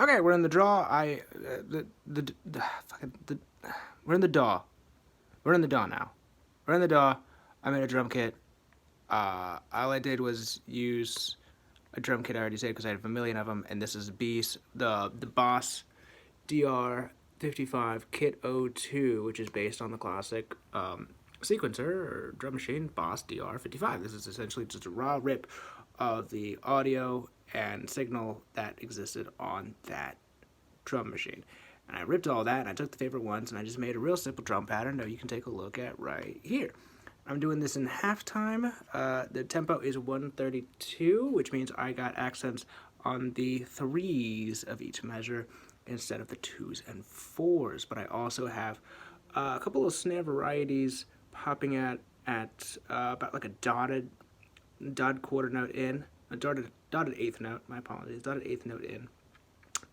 Okay, we're in the draw. We're in the DAW. We're in the DAW now. We're in the DAW. I made a drum kit. All I did was use a drum kit I already said because I have a million of them, and this is the Boss DR55 Kit 02, which is based on the classic sequencer or drum machine Boss DR55. This is essentially just a raw rip of the audio and signal that existed on that drum machine. And I ripped all that and I took the favorite ones and I just made a real simple drum pattern that you can take a look at right here. I'm doing this in half time. The tempo is 132, which means I got accents on the 3s of each measure instead of the 2s and 4s. But I also have a couple of snare varieties popping at about like a dotted quarter note in, a dotted eighth note, my apologies, dotted eighth note in,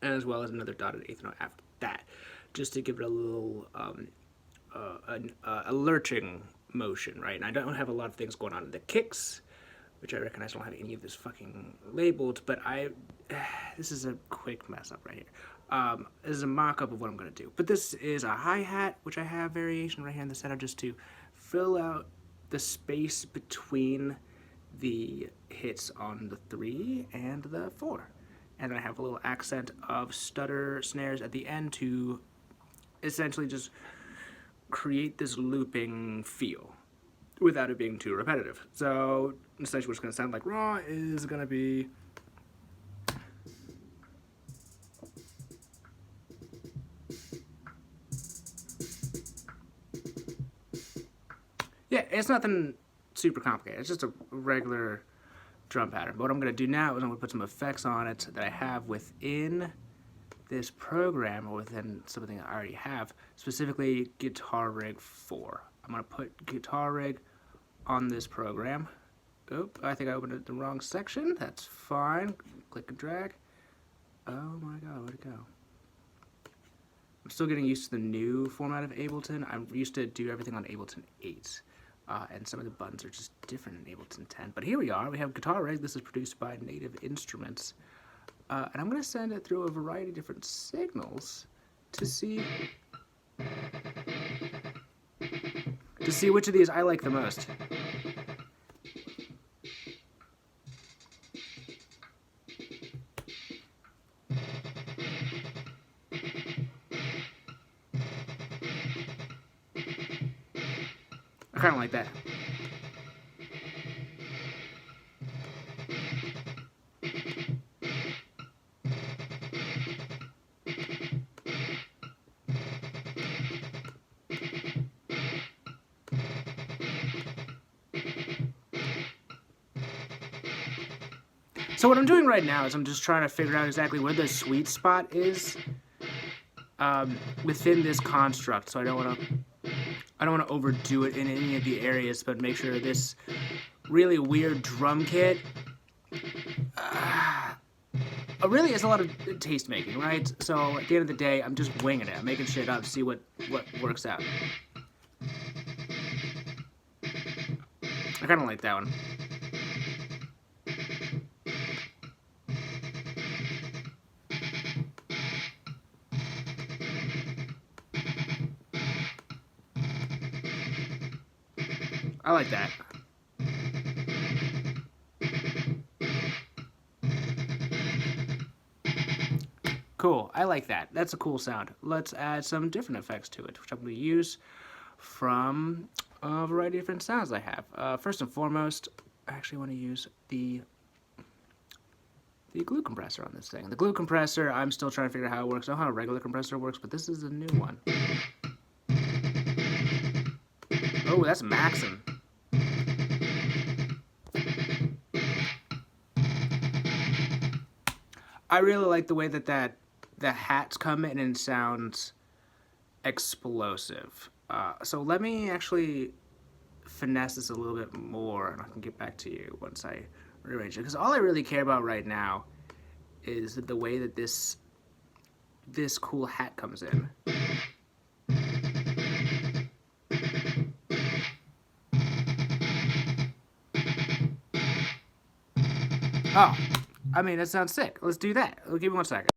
as well as another dotted eighth note after that, just to give it a little a lurching motion, right? And I don't have a lot of things going on in the kicks, which I recognize I don't have any of this fucking labeled, but this is a quick mess up right here. This is a mock-up of what I'm going to do. But this is a hi-hat, which I have variation right here in the center just to fill out the space between the hits on the 3 and the 4. And then I have a little accent of stutter snares at the end to essentially just create this looping feel without it being too repetitive. So essentially what's going to sound like raw is going to be yeah, it's nothing super complicated. It's just a regular drum pattern. But what I'm going to do now is I'm going to put some effects on it that I have within this program or within something I already have, specifically Guitar Rig 4. I'm going to put Guitar Rig on this program. Oop, I think I opened it the wrong section. That's fine. Click and drag. Oh my god, where'd it go? I'm still getting used to the new format of Ableton. I'm used to do everything on Ableton 8. And some of the buttons are just different in Ableton 10. But here we are. We have Guitar Rig. This is produced by Native Instruments. And I'm going to send it through a variety of different signals to see which of these I like the most. I kind of like that. So what I'm doing right now is I'm just trying to figure out exactly where the sweet spot is within this construct. So I don't want to overdo it in any of the areas, but make sure this really weird drum kit really is a lot of taste making, right? So at the end of the day, I'm just winging it. I'm making shit up, see what works out. I kind of like that one. I like that. Cool, I like that. That's a cool sound. Let's add some different effects to it, which I'm going to use from a variety of different sounds I have. First and foremost, I actually want to use the glue compressor on this thing. The glue compressor, I'm still trying to figure out how it works. I know how a regular compressor works, but this is a new one. Oh, that's maxing. I really like the way that the hats come in and sounds explosive. So let me actually finesse this a little bit more, and I can get back to you once I rearrange it. Because all I really care about right now is the way that this cool hat comes in. Oh, I mean, that sounds sick. Let's do that. Give me 1 second.